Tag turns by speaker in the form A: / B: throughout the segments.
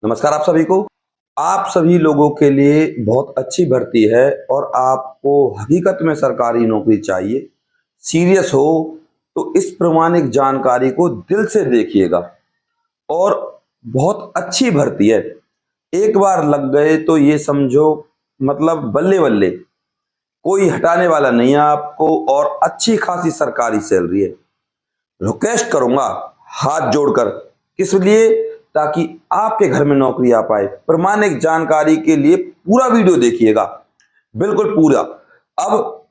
A: नमस्कार आप सभी को। आप सभी लोगों के लिए बहुत अच्छी भर्ती है और आपको हकीकत में सरकारी नौकरी चाहिए, सीरियस हो तो इस प्रामाणिक जानकारी को दिल से देखिएगा। और बहुत अच्छी भर्ती है, एक बार लग गए तो ये समझो मतलब बल्ले बल्ले, कोई हटाने वाला नहीं है आपको और अच्छी खासी सरकारी सैलरी है। रिक्वेस्ट करूंगा हाथ जोड़कर, किस लिए? ताकि आपके घर में नौकरी आ पाए। प्रामाणिक जानकारी के लिए पूरा वीडियो देखिएगा, बिल्कुल पूरा। अब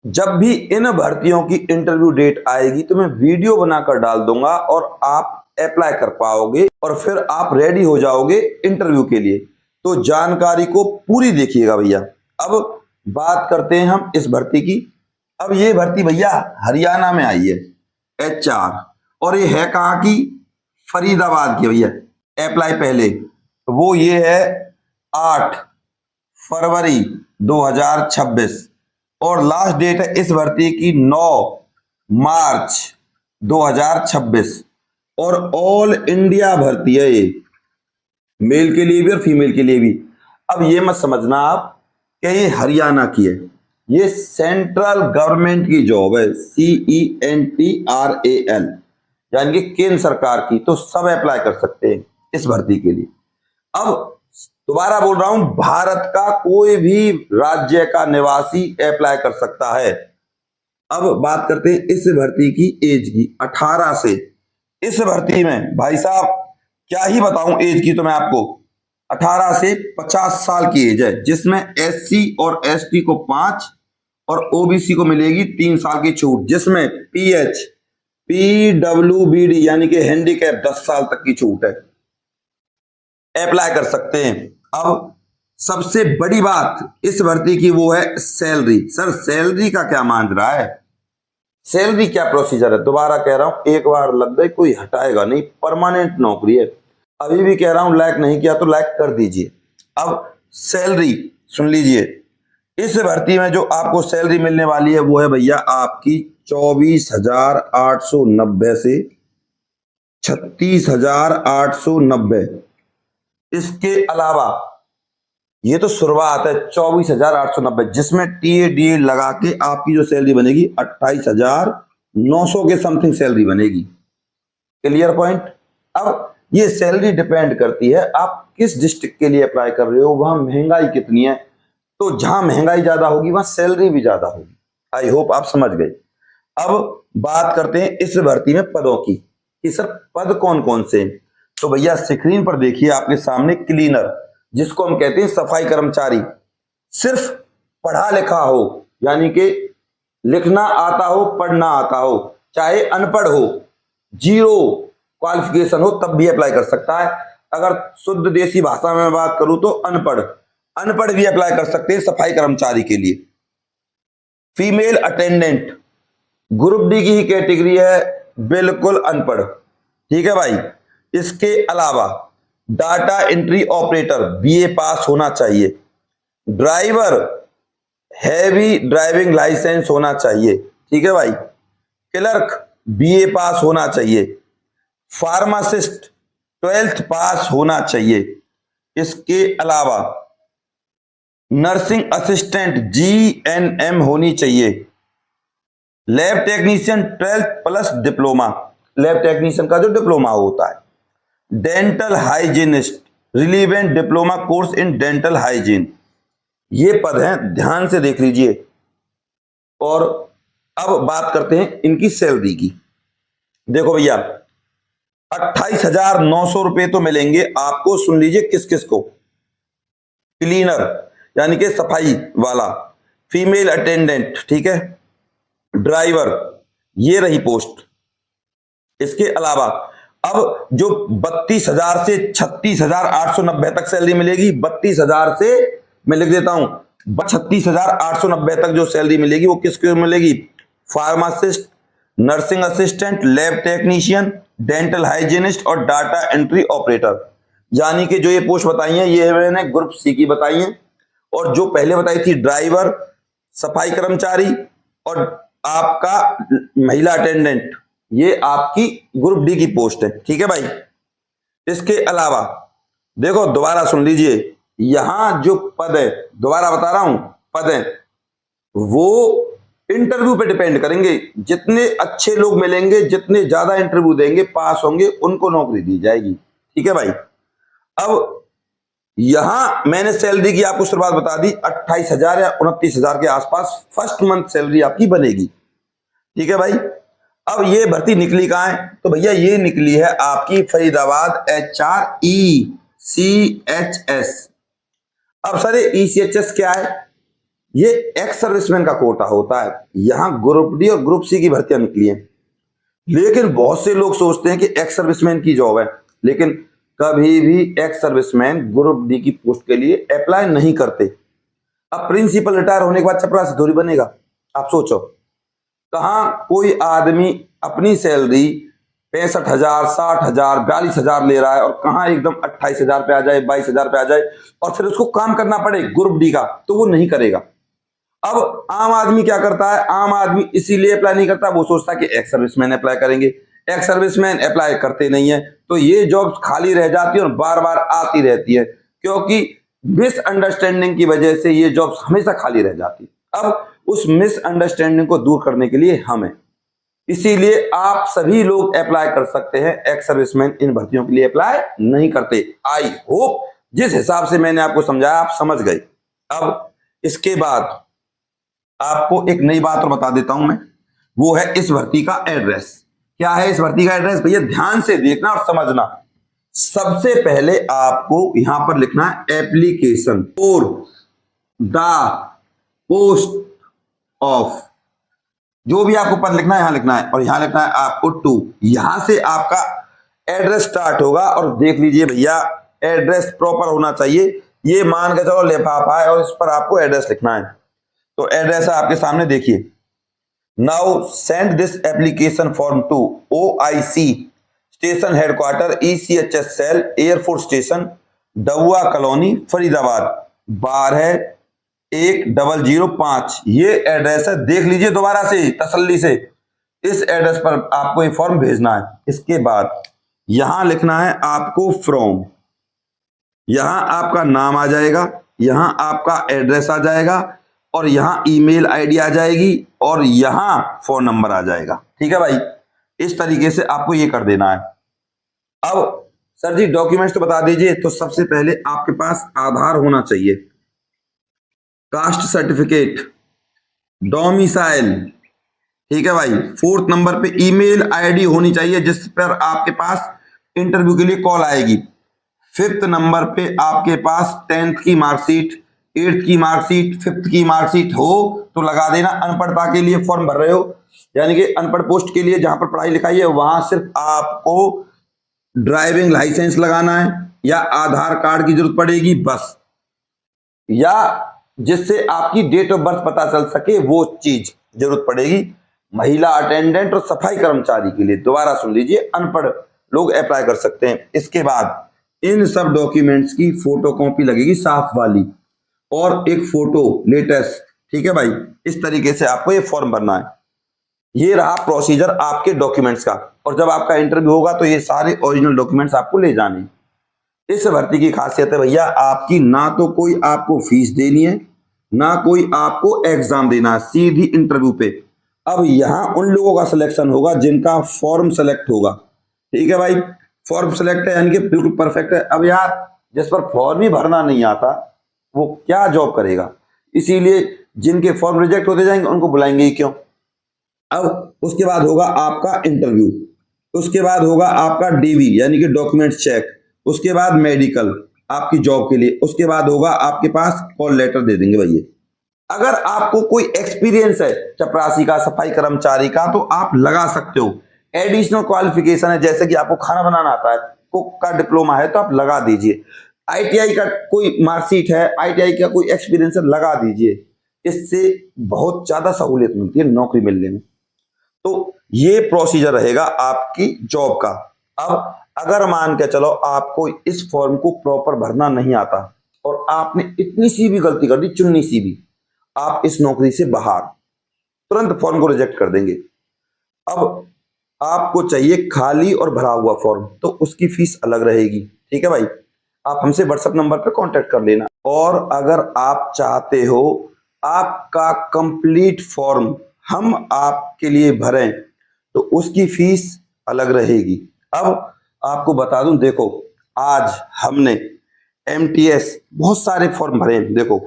A: जब भी इन भर्तियों की इंटरव्यू डेट आएगी तो मैं वीडियो बनाकर डाल दूंगा और आप अप्लाई कर पाओगे और फिर आप रेडी हो जाओगे इंटरव्यू के लिए। तो जानकारी को पूरी देखिएगा भैया। अब बात करते हैं हम इस भर्ती की। अब ये भर्ती भैया हरियाणा में आई है, HR, और ये है कहाँ की? फरीदाबाद की भैया। अप्लाई पहले वो ये है 8 फरवरी 2026 और लास्ट डेट है इस भर्ती की 9 मार्च 2026 और ऑल इंडिया भर्ती है ये, मेल के लिए भी और फीमेल के लिए भी। अब ये मत समझना आप कि ये हरियाणा की है, ये सेंट्रल गवर्नमेंट की जॉब है, CENTRAL, यानी कि केंद्र सरकार की। तो सब अप्लाई कर सकते हैं इस भर्ती के लिए। अब दोबारा बोल रहा हूं, भारत का कोई भी राज्य का निवासी अप्लाई कर सकता है। अब बात करते हैं इस भर्ती की एज की, 18 से। इस भर्ती में भाई साहब क्या ही बताऊं एज की तो मैं आपको, 18 से 50 साल की एज है, जिसमें SC और ST को 5 और OBC को मिलेगी 3 साल की छूट, जिसमें PWBD यानी कि हैंडीकैप 10 साल तक की छूट है। अप्लाई कर सकते हैं। अब सबसे बड़ी बात इस भर्ती की वो है सैलरी। सर सैलरी का क्या मान रहा है, सैलरी क्या प्रोसीजर है? दोबारा कह रहा हूं, एक बार लग गई कोई हटाएगा नहीं, परमानेंट नौकरी है। अभी भी कह रहा हूं, लाइक नहीं किया तो लाइक कर दीजिए। अब सैलरी सुन लीजिए, इस भर्ती में जो आपको सैलरी मिलने वाली है वो है भैया आपकी 24,890 से 36,890। इसके अलावा ये तो शुरुआत है 24,890, जिसमें TADA लगा के आपकी जो सैलरी बनेगी 28,900 के समथिंग सैलरी बनेगी। Clear point? अब ये सैलरी डिपेंड करती है आप किस डिस्ट्रिक्ट के लिए अप्लाई कर रहे हो, वहां महंगाई कितनी है। तो जहां महंगाई ज्यादा होगी वहां सैलरी भी ज्यादा होगी। आई होप आप समझ गए। अब बात करते हैं इस भर्ती में पदों की कि सर पद कौन कौन से हैं। तो भैया स्क्रीन पर देखिए आपके सामने, क्लीनर, जिसको हम कहते हैं सफाई कर्मचारी, सिर्फ पढ़ा लिखा हो, यानी कि लिखना आता हो पढ़ना आता हो, चाहे अनपढ़ हो, 0 क्वालिफिकेशन हो, तब भी अप्लाई कर सकता है। अगर शुद्ध देसी भाषा में बात करूं तो अनपढ़ अनपढ़ भी अप्लाई कर सकते हैं सफाई कर्मचारी के लिए। फीमेल अटेंडेंट ग्रुप D की ही कैटेगरी है, बिल्कुल अनपढ़। ठीक है भाई। इसके अलावा डाटा एंट्री ऑपरेटर BA पास होना चाहिए। ड्राइवर हैवी ड्राइविंग लाइसेंस होना चाहिए। ठीक है भाई। क्लर्क BA पास होना चाहिए। फार्मासिस्ट 12th पास होना चाहिए। इसके अलावा नर्सिंग असिस्टेंट GNM होनी चाहिए। Lab technician 12th plus diploma, lab technician का जो डिप्लोमा होता है। Dental hygienist relevant diploma course in dental hygiene, ये पद हैं, ध्यान से देख लीजिए। और अब बात करते हैं इनकी सैलरी की। देखो भैया 28,900 रुपए तो मिलेंगे आपको। सुन लीजिए किस किस को, क्लीनर यानी कि सफाई वाला, फीमेल अटेंडेंट, ठीक है, ड्राइवर, ये रही पोस्ट। इसके अलावा अब जो 32,000 से 36,890 तक सैलरी मिलेगी, 32,000 से मैं लिख देता हूं 36,890 तक जो सैलरी मिलेगी वो किसको मिलेगी? Pharmacist, nursing assistant, lab technician, dental hygienist और डाटा एंट्री ऑपरेटर। यानी कि जो ये पोस्ट बताई हैं ये मैंने ग्रुप C की बताई हैं, और जो पहले बताई थी ड्राइवर, सफाई कर्मचारी और आपका महिला अटेंडेंट, ये आपकी ग्रुप D की पोस्ट है। ठीक है भाई। इसके अलावा देखो दोबारा सुन लीजिए, यहां जो पद है, दोबारा बता रहा हूं, पद है वो इंटरव्यू पे डिपेंड करेंगे। जितने अच्छे लोग मिलेंगे, जितने ज्यादा इंटरव्यू देंगे, पास होंगे, उनको नौकरी दी जाएगी। ठीक है भाई। अब यहां मैंने सैलरी की आपको शुरुआत बता दी, 28,000 या 29,000 के आसपास फर्स्ट मंथ सैलरी आपकी बनेगी। ठीक है भाई। अब ये भर्ती निकली कहां है? तो भैया ये निकली है आपकी फरीदाबाद HRECHS। अब सर ये ECHS क्या है? ये एक्स सर्विसमैन का कोटा होता है। यहां ग्रुप डी और ग्रुप सी की भर्तियां निकली हैं। लेकिन बहुत से लोग सोचते हैं कि एक्स सर्विसमैन की जॉब है, लेकिन कभी भी एक्स सर्विसमैन ग्रुप डी की पोस्ट के लिए अप्लाई नहीं करते। अब प्रिंसिपल रिटायर होने के बाद चपरासी थोड़ी बनेगा। आप सोचो, कहां कोई आदमी अपनी सैलरी 65,000, 60,000, 42,000 ले रहा है और कहां एकदम 28,000 पे आ जाए, 22,000 पे आ जाए और फिर उसको काम करना पड़े ग्रुप डी का, तो वो नहीं करेगा। अब आम आदमी क्या करता है? आम आदमी इसीलिए अप्लाई नहीं करता, वो सोचता है कि एक्स सर्विसमैन अप्लाई करेंगे। एक्स सर्विसमैन अप्लाई करते नहीं है, तो ये जॉब्स खाली रह जाती है और बार बार आती रहती है, क्योंकि मिसअंडरस्टैंडिंग की वजह से ये जॉब्स हमेशा खाली रह जाती है। अब उस मिसअंडरस्टैंडिंग को दूर करने के लिए हमें, इसीलिए आप सभी लोग अप्लाई कर सकते हैं। एक्स सर्विसमैन इन भर्तियों के लिए अप्लाई नहीं करते। आई होप जिस हिसाब से मैंने आपको समझाया आप समझ गए। अब इसके बाद आपको एक नई बात और बता देता हूं मैं, वो है इस भर्ती का एड्रेस। क्या है इस भर्ती का एड्रेस? भैया ध्यान से देखना और समझना। सबसे पहले आपको यहां पर लिखना है application for the post of, जो भी आपको पद लिखना है यहां लिखना है, और यहां लिखना है आपको टू। यहां से आपका एड्रेस स्टार्ट होगा। और देख लीजिए भैया, एड्रेस प्रॉपर होना चाहिए। ये मान के चलो लिफाफा है और इस पर आपको एड्रेस लिखना है। तो एड्रेस है आपके सामने, देखिए। Now send this application form to OIC station headquarter ECHS cell air force station Dabua colony Faridabad 12-1005। ये एड्रेस है, देख लीजिए दोबारा से तसल्ली से। इस एड्रेस पर आपको ये फॉर्म भेजना है। इसके बाद यहां लिखना है आपको फ्रॉम। यहां आपका नाम आ जाएगा, यहां आपका एड्रेस आ जाएगा, और यहां ईमेल आईडी आ जाएगी, और यहां फोन नंबर आ जाएगा। ठीक है भाई, इस तरीके से आपको ये कर देना है। अब सर जी डॉक्यूमेंट्स तो बता दीजिए। तो सबसे पहले आपके पास आधार होना चाहिए, कास्ट सर्टिफिकेट, डोमिसाइल। ठीक है भाई। फोर्थ नंबर पे ईमेल आईडी होनी चाहिए जिस पर आपके पास इंटरव्यू के लिए कॉल आएगी। फिफ्थ नंबर पे आपके पास 10th की मार्कशीट, 8th की मार्कशीट, 5th की मार्कशीट हो तो लगा देना। अनपढ़ता के लिए फॉर्म भर रहे हो, यानी कि अनपढ़ पोस्ट के लिए जहां पर पढ़ाई लिखाई है, वहां सिर्फ आपको ड्राइविंग लाइसेंस लगाना है या आधार कार्ड की जरूरत पड़ेगी बस, या जिससे आपकी डेट ऑफ बर्थ पता चल सके वो चीज जरूरत पड़ेगी। महिला अटेंडेंट और सफाई कर्मचारी के लिए, दोबारा सुन लीजिए, अनपढ़ लोग अप्लाई कर सकते हैं। इसके बाद इन सब डॉक्यूमेंट्स की फोटो कॉपी लगेगी साफ वाली, और एक फोटो लेटेस्ट। ठीक है भाई, इस तरीके से आपको ये फॉर्म भरना है। ये रहा प्रोसीजर आपके डॉक्यूमेंट्स का। और जब आपका इंटरव्यू होगा तो ये सारे ओरिजिनल डॉक्यूमेंट्स आपको ले जाने। इस भर्ती की खासियत है भैया आपकी, ना तो कोई आपको फीस देनी है, ना कोई आपको एग्जाम देना है, सीधी इंटरव्यू पे। अब यहां उन लोगों का सिलेक्शन होगा जिनका फॉर्म सेलेक्ट होगा। ठीक है भाई, फॉर्म सेलेक्ट है यानी कि बिल्कुल परफेक्ट है। अब यार जिस पर फॉर्म ही भरना नहीं आता वो क्या जॉब करेगा? इसीलिए जिनके फॉर्म रिजेक्ट होते जाएंगे उनको बुलाएंगे ही क्यों। अब उसके बाद होगा आपका इंटरव्यू, उसके बाद होगा आपका DV यानी कि डॉक्यूमेंट चेक, उसके बाद मेडिकल आपकी जॉब के लिए, उसके बाद होगा आपके पास कॉल लेटर दे देंगे भैया। अगर आपको कोई एक्सपीरियंस है चपरासी का, सफाई कर्मचारी का, तो आप लगा सकते हो। एडिशनल क्वालिफिकेशन है, जैसे कि आपको खाना बनाना आता है, कुक का डिप्लोमा है तो आप लगा दीजिए। ITI का कोई मार्कशीट है, ITI का कोई एक्सपीरियंस है, लगा दीजिए। इससे बहुत ज्यादा सहूलियत मिलती है नौकरी मिलने में। तो ये प्रोसीजर रहेगा आपकी जॉब का। अब अगर मान के चलो आपको इस फॉर्म को प्रॉपर भरना नहीं आता और आपने इतनी सी भी गलती कर दी, चुन्नी सी भी, आप इस नौकरी से बाहर, तुरंत फॉर्म को रिजेक्ट कर देंगे। अब आपको चाहिए खाली और भरा हुआ फॉर्म, तो उसकी फीस अलग रहेगी। ठीक है भाई, आप हमसे व्हाट्सएप नंबर पर कांटेक्ट कर लेना। और अगर आप चाहते हो आपका कंप्लीट फॉर्म हम आपके लिए भरें तो उसकी फीस अलग रहेगी। अब आपको बता दूं, देखो आज हमने एमटीएस बहुत सारे फॉर्म भरे हैं। देखो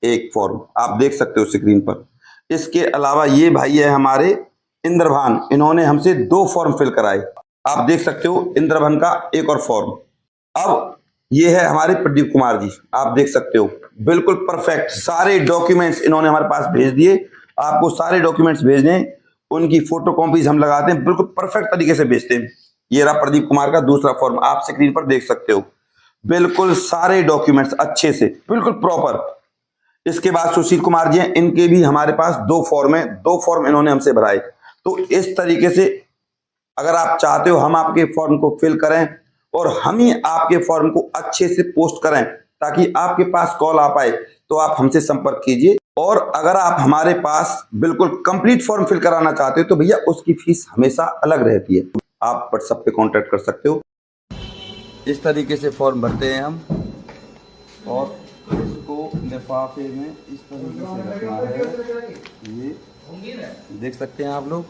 A: एक फॉर्म आप देख सकते हो स्क्रीन पर। इसके अलावा ये भाई है हमारे इंद्रभान, इन्होंने हमसे 2 फॉर्म फिल कराए। आप देख सकते हो इंद्रभान का एक और फॉर्म। अब ये है हमारे प्रदीप कुमार जी, आप देख सकते हो बिल्कुल परफेक्ट सारे डॉक्यूमेंट्स इन्होंने हमारे पास भेज दिए। आपको सारे डॉक्यूमेंट्स भेजने, उनकी फोटो कॉपीज हम लगाते हैं, बिल्कुल परफेक्ट तरीके से भेजते हैं। ये रहा प्रदीप कुमार का दूसरा फॉर्म, आप स्क्रीन पर देख सकते हो, बिल्कुल सारे डॉक्यूमेंट्स अच्छे से बिल्कुल प्रॉपर। इसके बाद सुशील कुमार जी हैं, इनके भी हमारे पास 2 फॉर्म है, 2 फॉर्म इन्होंने हमसे भराए। तो इस तरीके से अगर आप चाहते हो हम आपके फॉर्म को फिल करें और हम ही आपके फॉर्म को अच्छे से पोस्ट करें ताकि आपके पास कॉल आ पाए, तो आप हमसे संपर्क कीजिए। और अगर आप हमारे पास बिल्कुल कंप्लीट फॉर्म फिल कराना चाहते हो तो भैया उसकी फीस हमेशा अलग रहती है। आप व्हाट्सएप पे कांटेक्ट कर सकते हो। इस तरीके से फॉर्म भरते हैं हम और इसको लिफाफे में इस तरीके से रखना है। ये देख सकते हैं आप लोग,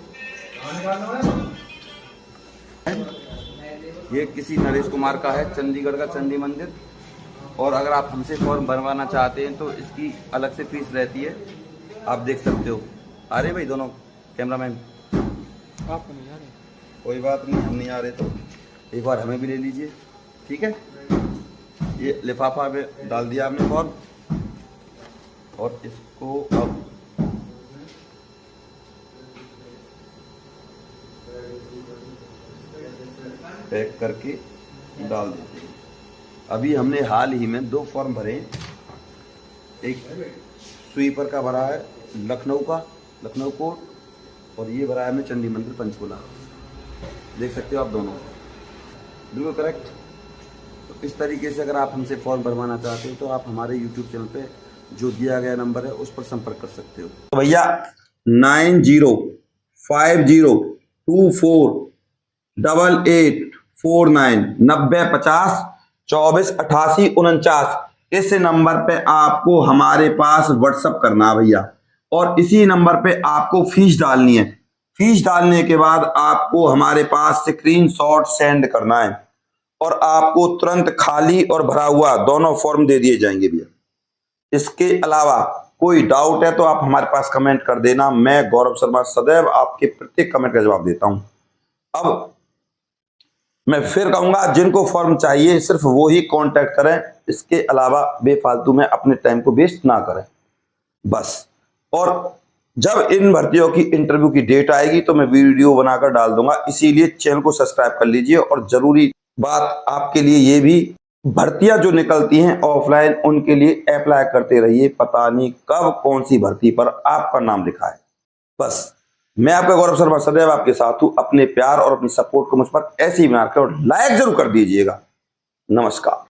A: ये किसी नरेश कुमार का है, चंडीगढ़ का चंडी मंदिर। और अगर आप हमसे फॉर्म भरवाना चाहते हैं तो इसकी अलग से फीस रहती है, आप देख सकते हो। अरे भाई दोनों कैमरामैन
B: आप नहीं आ रहे,
A: कोई बात नहीं, हम नहीं आ रहे तो एक बार हमें भी ले लीजिए, ठीक है। ये लिफाफा में डाल दिया आपने फॉर्म और इसको अब पैक करके डाल देते हैं। अभी हमने हाल ही में 2 फॉर्म भरे, एक स्वीपर का भरा है लखनऊ कोर्ट, और ये भरा है हमने चंडी मंदिर पंचकुला। देख सकते हो आप दोनों, बिल्कुल करेक्ट। तो इस तरीके से अगर आप हमसे फॉर्म भरवाना चाहते हो तो आप हमारे यूट्यूब चैनल पे जो दिया गया नंबर है उस पर संपर्क कर सकते हो। तो भैया 9050248849 9050248849 इस नंबर पे आपको हमारे पास व्हाट्सअप करना है भैया। और इसी नंबर पे आपको फीस डालनी है। फीस डालने के बाद आपको हमारे पास स्क्रीनशॉट सेंड करना है और आपको तुरंत खाली और भरा हुआ दोनों फॉर्म दे दिए जाएंगे भैया। इसके अलावा कोई डाउट है तो आप हमारे पास कमेंट कर देना, मैं गौरव शर्मा सदैव आपके प्रत्येक कमेंट का जवाब देता हूं। अब मैं फिर कहूंगा, जिनको फॉर्म चाहिए सिर्फ वो ही कांटेक्ट करें, इसके अलावा बेफालतू में अपने टाइम को वेस्ट ना करें बस। और जब इन भर्तियों की इंटरव्यू की डेट आएगी तो मैं वीडियो बनाकर डाल दूंगा, इसीलिए चैनल को सब्सक्राइब कर लीजिए। और जरूरी बात आपके लिए ये भी, भर्तियां जो निकलती हैं ऑफलाइन उनके लिए अप्लाई करते रहिए, पता नहीं कब कौन सी भर्ती पर आपका नाम लिखा है। बस मैं आपका गौरव शर्मा सदैव आपके साथ हूं। अपने प्यार और अपनी सपोर्ट को मुझ पर ऐसे ही बना रखें और लाइक जरूर कर दीजिएगा। नमस्कार।